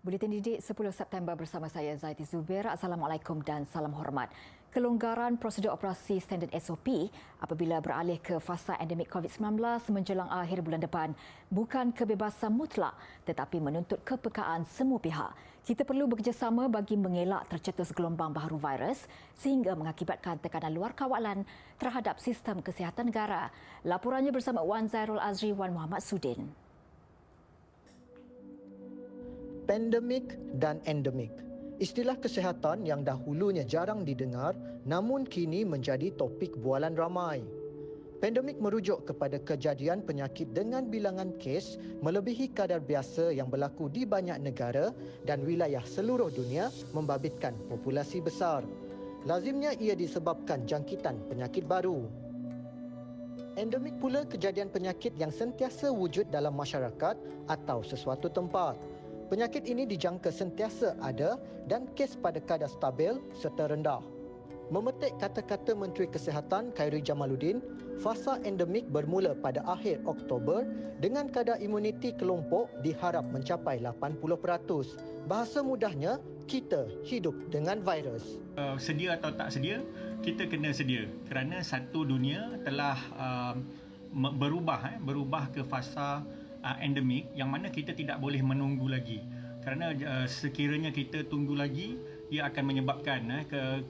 Buletin Didik 10 September bersama saya Zaiti Zubir. Assalamualaikum dan salam hormat. Kelonggaran prosedur operasi standard SOP apabila beralih ke fasa endemik COVID-19 menjelang akhir bulan depan bukan kebebasan mutlak tetapi menuntut kepekaan semua pihak. Kita perlu bekerjasama bagi mengelak tercetus gelombang baharu virus sehingga mengakibatkan tekanan luar kawalan terhadap sistem kesihatan negara. Laporannya bersama Wan Zairul Azri, Wan Muhammad Sudin. Pandemik dan endemik. Istilah kesihatan yang dahulunya jarang didengar namun kini menjadi topik bualan ramai. Pandemik merujuk kepada kejadian penyakit dengan bilangan kes melebihi kadar biasa yang berlaku di banyak negara dan wilayah seluruh dunia membabitkan populasi besar. Lazimnya ia disebabkan jangkitan penyakit baru. Endemik pula kejadian penyakit yang sentiasa wujud dalam masyarakat atau sesuatu tempat. Penyakit ini dijangka sentiasa ada dan kes pada kadar stabil serta rendah. Memetik kata-kata Menteri Kesihatan Khairy Jamaluddin, fasa endemik bermula pada akhir Oktober dengan kadar imuniti kelompok diharap mencapai 80%. Bahasa mudahnya, kita hidup dengan virus. Sedia atau tak sedia, kita kena sedia kerana satu dunia telah berubah ke fasa endemik yang mana kita tidak boleh menunggu lagi kerana sekiranya kita tunggu lagi ia akan menyebabkan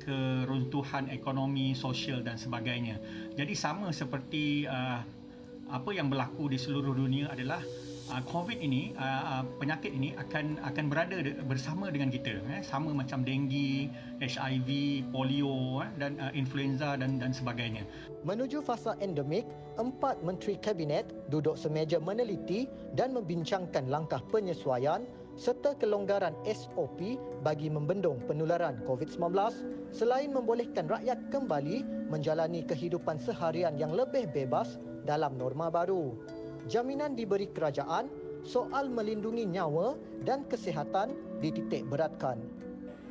keruntuhan ekonomi, sosial dan sebagainya. Jadi sama seperti apa yang berlaku di seluruh dunia adalah COVID ini, penyakit ini akan berada bersama dengan kita, sama macam denggi, HIV, polio dan influenza dan sebagainya. Menuju fasa endemik, 4 Menteri Kabinet duduk semeja meneliti dan membincangkan langkah penyesuaian serta kelonggaran SOP bagi membendung penularan COVID-19 selain membolehkan rakyat kembali menjalani kehidupan seharian yang lebih bebas dalam norma baru. Jaminan diberi kerajaan, soal melindungi nyawa dan kesihatan dititik beratkan.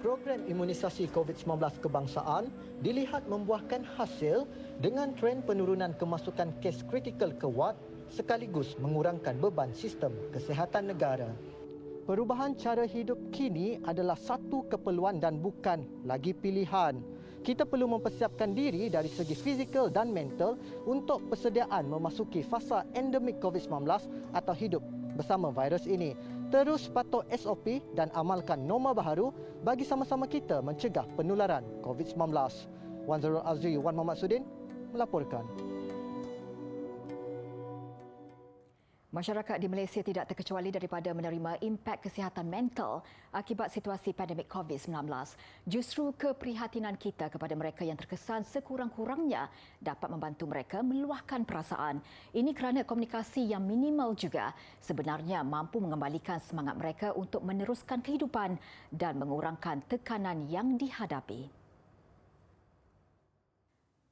Program imunisasi COVID-19 kebangsaan dilihat membuahkan hasil dengan tren penurunan kemasukan kes kritikal ke wad sekaligus mengurangkan beban sistem kesihatan negara. Perubahan cara hidup kini adalah satu keperluan dan bukan lagi pilihan. Kita perlu mempersiapkan diri dari segi fizikal dan mental untuk persediaan memasuki fasa endemik COVID-19 atau hidup bersama virus ini. Terus patuh SOP dan amalkan norma baharu bagi sama-sama kita mencegah penularan COVID-19. Wan Zairul Azri, Wan Muhammad Sudin melaporkan. Masyarakat di Malaysia tidak terkecuali daripada menerima impak kesihatan mental akibat situasi pandemik COVID-19. Justru keprihatinan kita kepada mereka yang terkesan sekurang-kurangnya dapat membantu mereka meluahkan perasaan. Ini kerana komunikasi yang minimal juga sebenarnya mampu mengembalikan semangat mereka untuk meneruskan kehidupan dan mengurangkan tekanan yang dihadapi.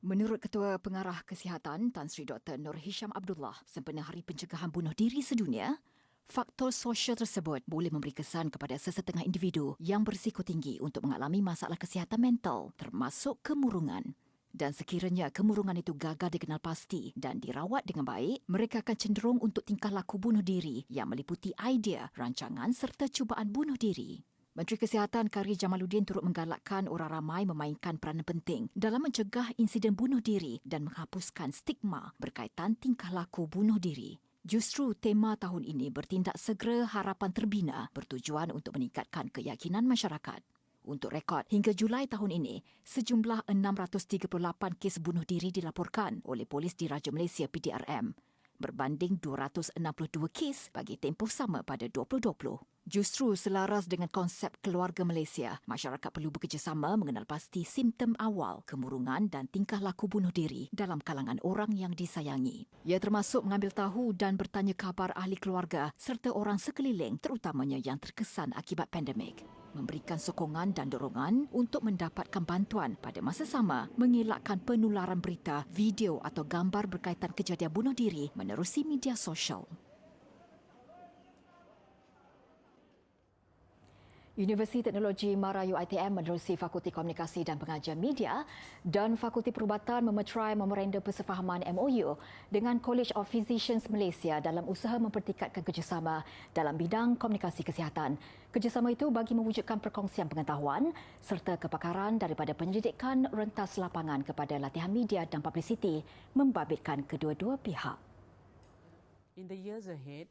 Menurut Ketua Pengarah Kesihatan Tan Sri Dr. Nur Hisham Abdullah, sempena Hari Pencegahan Bunuh Diri Sedunia, faktor sosial tersebut boleh memberi kesan kepada sesetengah individu yang berisiko tinggi untuk mengalami masalah kesihatan mental, termasuk kemurungan. Dan sekiranya kemurungan itu gagal dikenal pasti dan dirawat dengan baik, mereka akan cenderung untuk tingkah laku bunuh diri yang meliputi idea, rancangan serta cubaan bunuh diri. Menteri Kesihatan Khairy Jamaluddin turut menggalakkan orang ramai memainkan peranan penting dalam mencegah insiden bunuh diri dan menghapuskan stigma berkaitan tingkah laku bunuh diri. Justru tema tahun ini bertindak segera harapan terbina bertujuan untuk meningkatkan keyakinan masyarakat. Untuk rekod, hingga Julai tahun ini, sejumlah 638 kes bunuh diri dilaporkan oleh Polis Diraja Malaysia PDRM berbanding 262 kes bagi tempoh sama pada 2020. Justru selaras dengan konsep keluarga Malaysia, masyarakat perlu bekerjasama mengenal pasti simptom awal, kemurungan dan tingkah laku bunuh diri dalam kalangan orang yang disayangi. Ia termasuk mengambil tahu dan bertanya khabar ahli keluarga serta orang sekeliling terutamanya yang terkesan akibat pandemik. Memberikan sokongan dan dorongan untuk mendapatkan bantuan pada masa sama, mengelakkan penularan berita, video atau gambar berkaitan kejadian bunuh diri menerusi media sosial. Universiti Teknologi Mara UiTM menerusi Fakulti Komunikasi dan Pengajian Media dan Fakulti Perubatan memeterai memorandum persefahaman MOU dengan College of Physicians Malaysia dalam usaha mempertingkatkan kerjasama dalam bidang komunikasi kesihatan. Kerjasama itu bagi mewujudkan perkongsian pengetahuan serta kepakaran daripada penyelidikan rentas lapangan kepada latihan media dan publicity membabitkan kedua-dua pihak.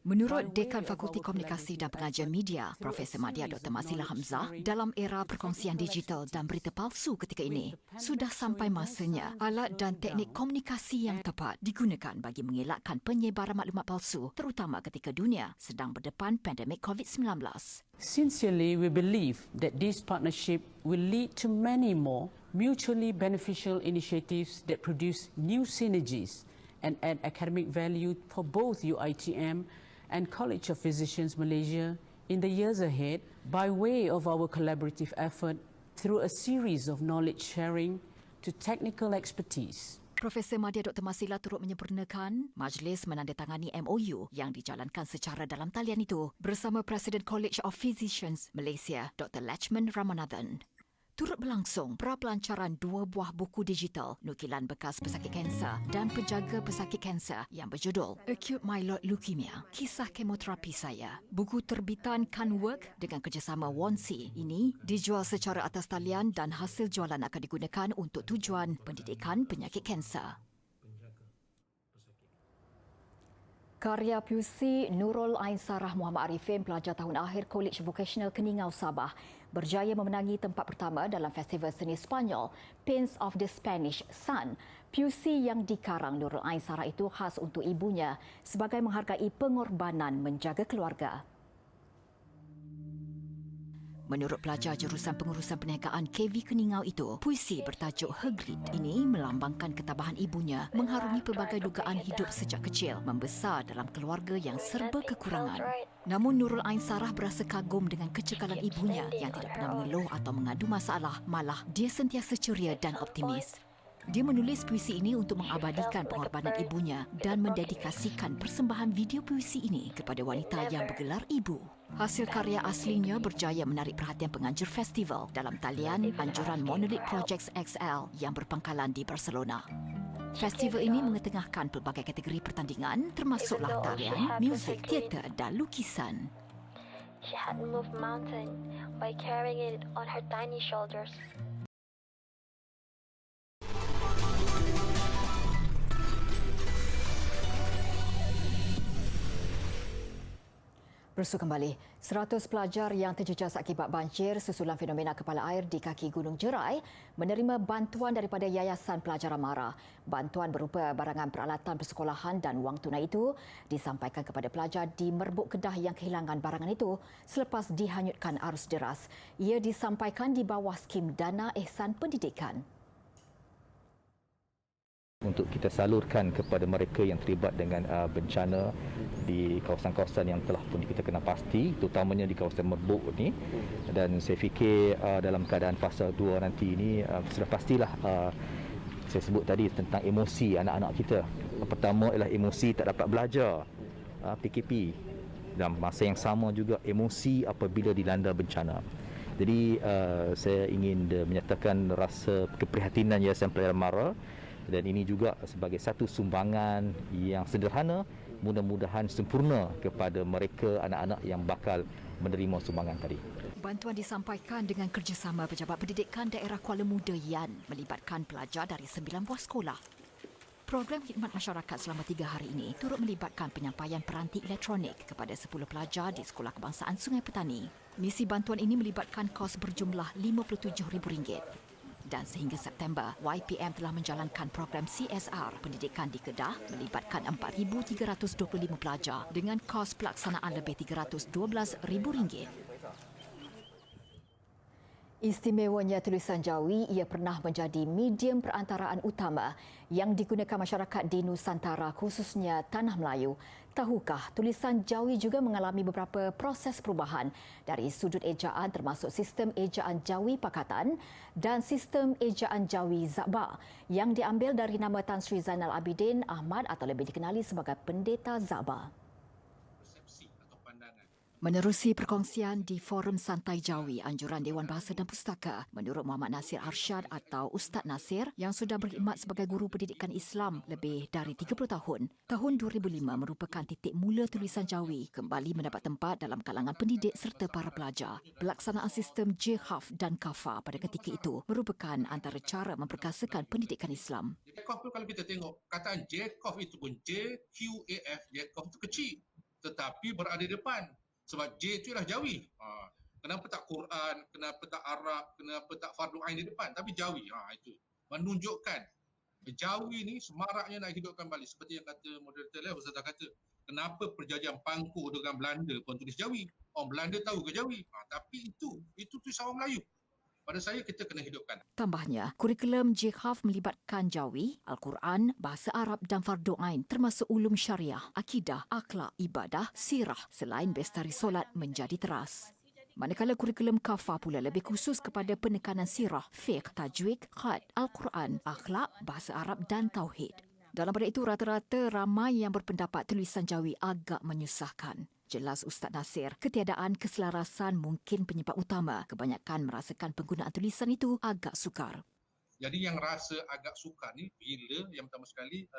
Menurut Dekan Fakulti Komunikasi dan Pengajian Media, Profesor Madya Dr. Masila Hamzah, dalam era perkongsian digital dan berita palsu ketika ini, sudah sampai masanya alat dan teknik komunikasi yang tepat digunakan bagi mengelakkan penyebaran maklumat palsu, terutama ketika dunia sedang berdepan pandemik COVID-19. Sincerely, we believe that this partnership will lead to many more mutually beneficial initiatives that produce new synergies and add academic value for both UiTM and College of Physicians Malaysia in the years ahead by way of our collaborative effort through a series of knowledge sharing to technical expertise. Profesor Madya Dr. Masila turut menyempurnakan majlis menandatangani MOU yang dijalankan secara dalam talian itu bersama Presiden College of Physicians Malaysia, Dr. Lachman Ramanathan. Turut berlangsung prapelancaran 2 buah buku digital nukilan bekas pesakit kanser dan penjaga pesakit kanser yang berjudul Acute Myeloid Leukemia, Kisah Kemoterapi Saya. Buku terbitan Canwork dengan kerjasama Wonsi ini dijual secara atas talian dan hasil jualan akan digunakan untuk tujuan pendidikan penyakit kanser. Karya puisi Nurul Ain Sarah Muhammad Arifin, pelajar tahun akhir College Vocational Keningau Sabah, berjaya memenangi tempat pertama dalam Festival Seni Sepanyol Paints of the Spanish Sun. Puisi yang dikarang Nurul Ain Sarah itu khas untuk ibunya sebagai menghargai pengorbanan menjaga keluarga. Menurut pelajar jurusan pengurusan perniagaan KV Keningau itu, puisi bertajuk Her Grit ini melambangkan ketabahan ibunya mengharungi pelbagai dugaan hidup sejak kecil, membesar dalam keluarga yang serba kekurangan. Namun Nurul Ain Sarah berasa kagum dengan kecekalan ibunya yang tidak pernah mengeluh atau mengadu masalah, malah dia sentiasa ceria dan optimis. Dia menulis puisi ini untuk mengabadikan pengorbanan ibunya dan mendedikasikan persembahan video puisi ini kepada wanita yang bergelar ibu. Hasil karya aslinya berjaya menarik perhatian penganjur festival dalam talian anjuran Monolith Projects XL yang berpangkalan di Barcelona. Festival ini mengetengahkan pelbagai kategori pertandingan termasuklah tarian, muzik, teater dan lukisan. She had moved mountain by carrying it on her tiny shoulders. Bersua kembali, 100 pelajar yang terjejas akibat banjir susulan fenomena kepala air di kaki Gunung Jerai menerima bantuan daripada Yayasan Pelajar Amara. Bantuan berupa barangan peralatan persekolahan dan wang tunai itu disampaikan kepada pelajar di Merbuk Kedah yang kehilangan barangan itu selepas dihanyutkan arus deras. Ia disampaikan di bawah skim Dana Ehsan Pendidikan. Untuk kita salurkan kepada mereka yang terlibat dengan bencana di kawasan-kawasan yang telah pun kita kenal pasti, terutamanya di kawasan Merbuk ni. Dan saya fikir dalam keadaan fasa 2 nanti ini sudah pastilah saya sebut tadi tentang emosi anak-anak kita. Pertama ialah emosi tak dapat belajar, PKP. Dan masa yang sama juga emosi apabila dilanda bencana. Jadi saya ingin menyatakan rasa keprihatinan Yayasan Pelajar Amara. Dan ini juga sebagai satu sumbangan yang sederhana, mudah-mudahan sempurna kepada mereka anak-anak yang bakal menerima sumbangan tadi. Bantuan disampaikan dengan kerjasama Pejabat Pendidikan Daerah Kuala Muda Yan melibatkan pelajar dari 9 buah sekolah. Program khidmat masyarakat selama 3 hari ini turut melibatkan penyampaian peranti elektronik kepada 10 pelajar di Sekolah Kebangsaan Sungai Petani. Misi bantuan ini melibatkan kos berjumlah RM57,000. Dan sehingga September, YPM telah menjalankan program CSR pendidikan di Kedah melibatkan 4,325 pelajar dengan kos pelaksanaan lebih RM312,000. Istimewanya tulisan Jawi, ia pernah menjadi medium perantaraan utama yang digunakan masyarakat di Nusantara khususnya Tanah Melayu. Tahukah tulisan Jawi juga mengalami beberapa proses perubahan dari sudut ejaan termasuk sistem ejaan Jawi Pakatan dan sistem ejaan Jawi Zabba yang diambil dari nama Tan Sri Zainal Abidin Ahmad atau lebih dikenali sebagai Pendeta Zabba. Menerusi perkongsian di Forum Santai Jawi Anjuran Dewan Bahasa dan Pustaka, menurut Muhammad Nasir Arsyad atau Ustaz Nasir yang sudah berkhidmat sebagai guru pendidikan Islam lebih dari 30 tahun, tahun 2005 merupakan titik mula tulisan Jawi kembali mendapat tempat dalam kalangan pendidik serta para pelajar. Pelaksanaan sistem JHAF dan KAFA pada ketika itu merupakan antara cara memperkasakan pendidikan Islam. JCOF tu kalau kita tengok, kataan JCOF itu pun JQAF, JCOF itu kecil tetapi berada di depan. Sebab J itu ialah Jawi. Kenapa tak Quran, kenapa tak Arab, kenapa tak Fardu Ain di depan, tapi Jawi. Itu menunjukkan Jawi ni semaraknya nak hidupkan balik. Seperti yang kata moderator lah, Ustazah kata, kenapa perjanjian Pangkuh dengan Belanda pun tulis Jawi. Orang Belanda tahu ke Jawi. Tapi itu tulis orang Melayu. Pada saya, kita kena hidupkan. Tambahnya, kurikulum JHAF melibatkan Jawi, Al-Quran, Bahasa Arab dan Fardu Ain termasuk ulum syariah, akidah, akhlak, ibadah, sirah selain bestari solat menjadi teras. Manakala kurikulum KAFA pula lebih khusus kepada penekanan sirah, fiqh, tajwid, khat, Al-Quran, akhlak, Bahasa Arab dan Tauhid. Dalam pada itu, rata-rata ramai yang berpendapat tulisan Jawi agak menyusahkan. Jelas Ustaz Nasir, ketiadaan keselarasan mungkin penyebab utama. Kebanyakan merasakan penggunaan tulisan itu agak sukar. Jadi yang rasa agak sukar ni bila yang pertama sekali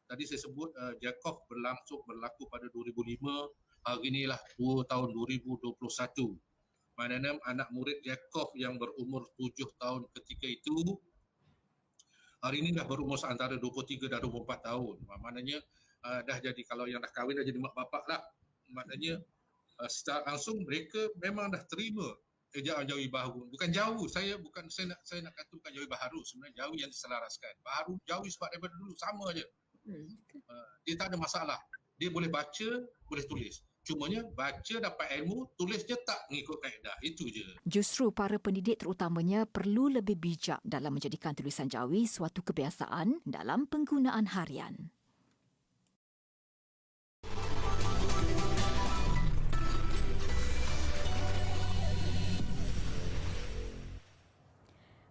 tadi saya sebut JCOF berlaku pada 2005, hari inilah tahun 2021. Maknanya anak murid JCOF yang berumur 7 tahun ketika itu hari ini dah berumur antara 23 dan 24 tahun. Maknanya dah jadi, kalau yang dah kahwin dah jadi mak bapak lah. Maknanya secara langsung mereka memang dah terima ejaan Jawi baharu. Bukan jauh, saya nak kata bukan Jawi baharu, sebenarnya Jawi yang diselaraskan. Baharu Jawi sebab daripada dulu sama aja. Dia tak ada masalah. Dia boleh baca, boleh tulis. Cumanya baca dapat ilmu, tulis je tak mengikut kaedah. Itu je. Justru para pendidik terutamanya perlu lebih bijak dalam menjadikan tulisan Jawi suatu kebiasaan dalam penggunaan harian.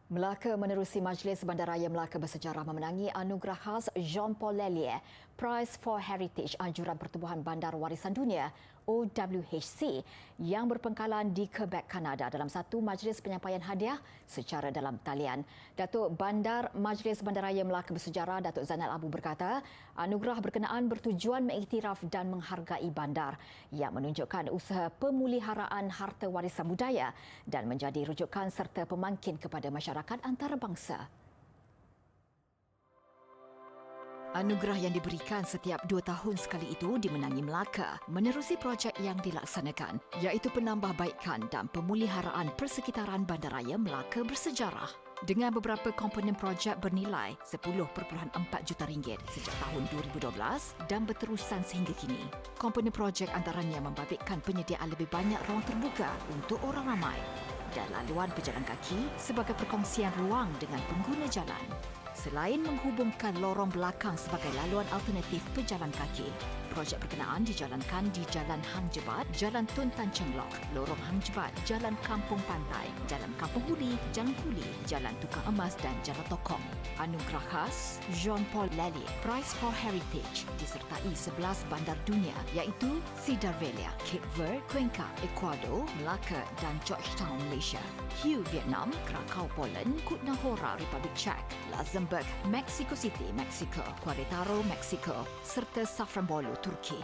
Melaka menerusi Majlis Bandaraya Melaka Bersejarah memenangi anugerah khas Jean-Paul Lallier Prize for Heritage Anjuran Pertubuhan Bandar Warisan Dunia OWHC yang berpengkalan di Quebec, Kanada dalam satu majlis penyampaian hadiah secara dalam talian. Datuk Bandar Majlis Bandaraya Melaka Bersejarah Datuk Zainal Abu berkata, anugerah berkenaan bertujuan mengiktiraf dan menghargai bandar yang menunjukkan usaha pemuliharaan harta warisan budaya dan menjadi rujukan serta pemangkin kepada masyarakat antarabangsa. Anugerah yang diberikan setiap 2 tahun sekali itu dimenangi Melaka menerusi projek yang dilaksanakan iaitu penambahbaikan dan pemuliharaan persekitaran Bandaraya Melaka Bersejarah. Dengan beberapa komponen projek bernilai RM10.4 juta sejak tahun 2012 dan berterusan sehingga kini. Komponen projek antaranya membabitkan penyediaan lebih banyak ruang terbuka untuk orang ramai dan laluan pejalan kaki sebagai perkongsian ruang dengan pengguna jalan. Selain menghubungkan lorong belakang sebagai laluan alternatif pejalan kaki, projek berkenaan dijalankan di Jalan Hang Jebat, Jalan Tun Tan Cheng Lock, Lorong Hang Jebat, Jalan Kampung Pantai, Jalan Kampung Huli, Jalan Kuli, Jalan Tukang Emas dan Jalan Tokong. Anugerah khas Jean-Paul Lallier Prize for Heritage disertai 11 bandar dunia iaitu Cedar Valley, Cape Verde, Cuenca, Ecuador, Melaka dan Georgetown, Malaysia. Hue, Vietnam, Krakow, Poland, Kutna Hora, Republik Czech, Luxembourg, Mexico City, Mexico, Querétaro, Mexico serta Safranbolu, Turki.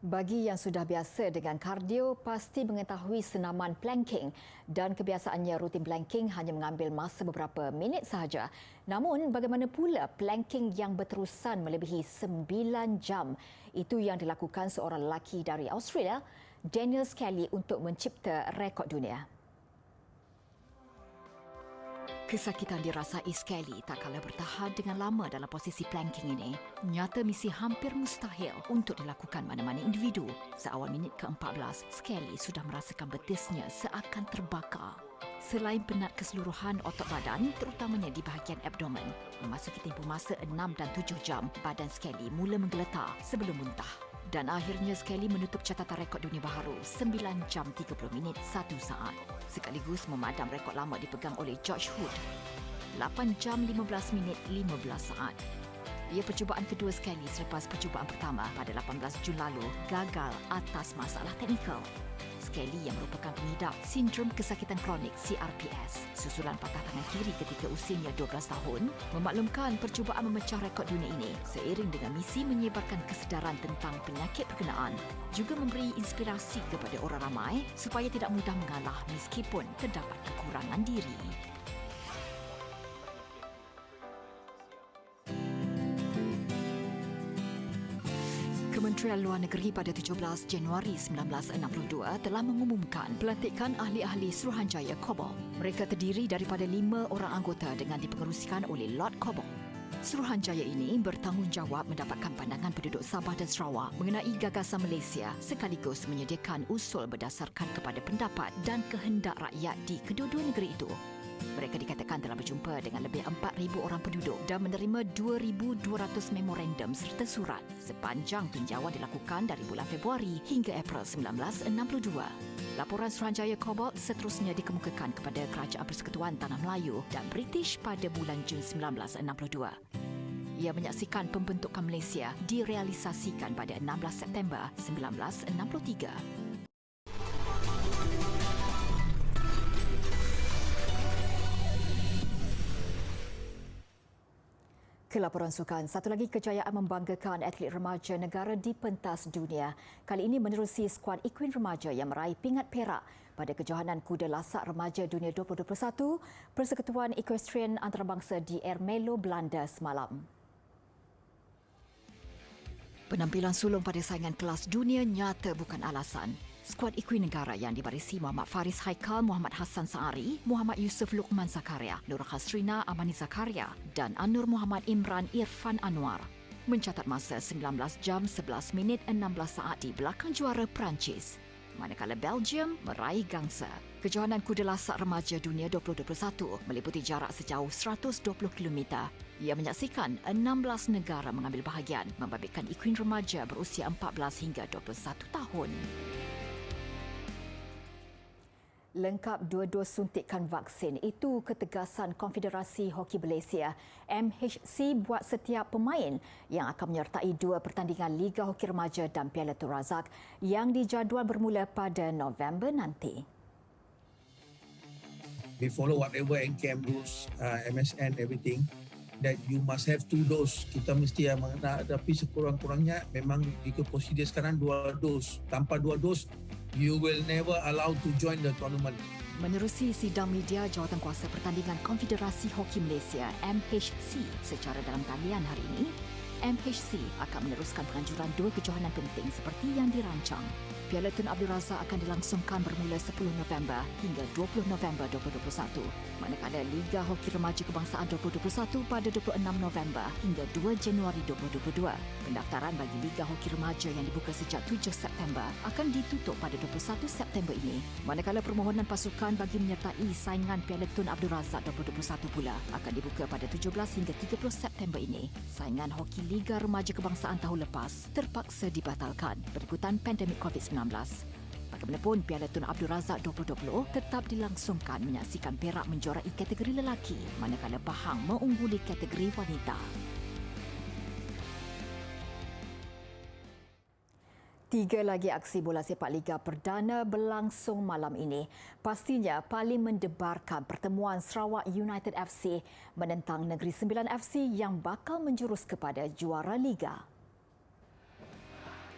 Bagi yang sudah biasa dengan kardio, pasti mengetahui senaman planking dan kebiasaannya rutin planking hanya mengambil masa beberapa minit sahaja. Namun, bagaimana pula planking yang berterusan melebihi 9 jam? Itu yang dilakukan seorang lelaki dari Australia, Daniel Skelly, untuk mencipta rekod dunia. Kesakitan dirasai Skelly tak kalah bertahan dengan lama dalam posisi planking ini. Nyata misi hampir mustahil untuk dilakukan mana-mana individu. Seawal minit ke-14, Skelly sudah merasakan betisnya seakan terbakar. Selain penat keseluruhan otot badan, terutamanya di bahagian abdomen, memasuki tempoh masa 6 dan 7 jam, badan Skelly mula menggeletar sebelum muntah. Dan akhirnya Skelly menutup catatan rekod dunia baharu 9 jam 30 minit 1 saat. Sekaligus memadam rekod lama dipegang oleh George Hood 8 jam 15 minit 15 saat. Ia percubaan kedua sekali selepas percubaan pertama pada 18 Jun lalu gagal atas masalah teknikal. Skelly yang merupakan pengidap sindrom kesakitan kronik CRPS susulan patah tangan kiri ketika usianya 12 tahun memaklumkan percubaan memecah rekod dunia ini seiring dengan misi menyebarkan kesedaran tentang penyakit berkenaan juga memberi inspirasi kepada orang ramai supaya tidak mudah mengalah meskipun terdapat kekurangan diri. Kementerian Luar Negeri pada 17 Januari 1962 telah mengumumkan pelantikan ahli-ahli Suruhanjaya Kobol. Mereka terdiri daripada 5 orang anggota dengan dipengerusikan oleh Lord Kobol. Suruhanjaya ini bertanggungjawab mendapatkan pandangan penduduk Sabah dan Sarawak mengenai gagasan Malaysia sekaligus menyediakan usul berdasarkan kepada pendapat dan kehendak rakyat di kedua-dua negeri itu. Mereka dikatakan telah berjumpa dengan lebih 4,000 orang penduduk dan menerima 2,200 memorandum serta surat sepanjang tinjauan dilakukan dari bulan Februari hingga April 1962. Laporan Suruhanjaya Kobol seterusnya dikemukakan kepada Kerajaan Persekutuan Tanah Melayu dan British pada bulan Jun 1962. Ia menyaksikan pembentukan Malaysia direalisasikan pada 16 September 1963. Ke laporan sukan, satu lagi kejayaan membanggakan atlet remaja negara di pentas dunia. Kali ini menerusi skuad Equine remaja yang meraih pingat perak pada kejohanan kuda lasak remaja dunia 2021 Persekutuan Equestrian Antarabangsa di Ermelo, Belanda semalam. Penampilan sulung pada saingan kelas dunia nyata bukan alasan. Skuad Equine negara yang dibarisi Muhammad Faris Haikal, Muhammad Hassan Saari, Muhammad Yusuf Luqman Zakaria, Nur Khasrina Amani Zakaria dan Anur Muhammad Imran Irfan Anwar mencatat masa 19 jam 11 minit 16 saat di belakang juara Perancis. Manakala Belgium meraih gangsa. Kejohanan kuda lasak remaja dunia 2021 meliputi jarak sejauh 120 km. Ia menyaksikan 16 negara mengambil bahagian membabitkan Equine remaja berusia 14 hingga 21 tahun. Lengkap 2 dos suntikan vaksin. Itu ketegasan Konfederasi Hoki Malaysia MHC buat setiap pemain yang akan menyertai 2 pertandingan Liga Hoki Remaja dan Piala Tun Razak yang dijadual bermula pada November nanti. We follow whatever NCAM rules, MSN, everything, that you must have 2 dos. Kita mesti tapi sekurang-kurangnya memang ikut prosedur sekarang 2 dos. Tanpa 2 dos, you will never allowed to join the tournament. Menerusi sidang media jawatankuasa pertandingan Konfederasi Hoki Malaysia MHC secara dalam talian hari ini, MHC akan meneruskan penganjuran 2 kejohanan penting seperti yang dirancang. Piala Tun Abdul Razak akan dilangsungkan bermula 10 November hingga 20 November 2021. Manakala Liga Hoki Remaja Kebangsaan 2021 pada 26 November hingga 2 Januari 2022. Pendaftaran bagi Liga Hoki Remaja yang dibuka sejak 7 September akan ditutup pada 21 September ini. Manakala permohonan pasukan bagi menyertai saingan Piala Tun Abdul Razak 2021 pula akan dibuka pada 17 hingga 30 September ini. Saingan Hoki Liga Remaja Kebangsaan tahun lepas terpaksa dibatalkan berikutan pandemik COVID-19. Bagaimanapun, Piala Tun Abdul Razak 2020 tetap dilangsungkan menyaksikan Perak menjuarai kategori lelaki manakala Pahang mengungguli kategori wanita. 3 lagi aksi bola sepak Liga Perdana berlangsung malam ini. Pastinya paling mendebarkan pertemuan Sarawak United FC menentang Negeri Sembilan FC yang bakal menjurus kepada juara Liga.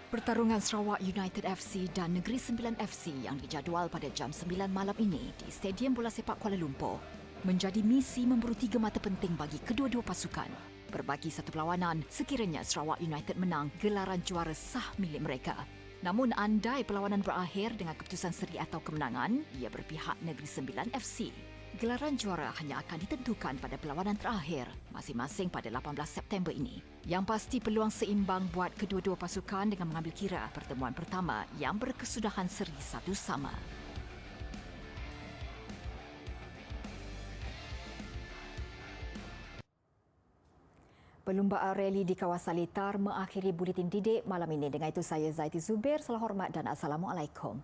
Pertarungan Sarawak United FC dan Negeri Sembilan FC yang dijadual pada jam 9 malam ini di Stadium Bola Sepak Kuala Lumpur menjadi misi memburu 3 mata penting bagi kedua-dua pasukan. Berbagi satu perlawanan, sekiranya Sarawak United menang, gelaran juara sah milik mereka. Namun andai perlawanan berakhir dengan keputusan seri atau kemenangan, ia berpihak Negeri Sembilan FC. Gelaran juara hanya akan ditentukan pada perlawanan terakhir, masing-masing pada 18 September ini. Yang pasti peluang seimbang buat kedua-dua pasukan dengan mengambil kira pertemuan pertama yang berkesudahan seri 1 sama. Perlumbaan rally di kawasan Litar mengakhiri buletin didik malam ini. Dengan itu saya Zaiti Zubir, salam hormat dan Assalamualaikum.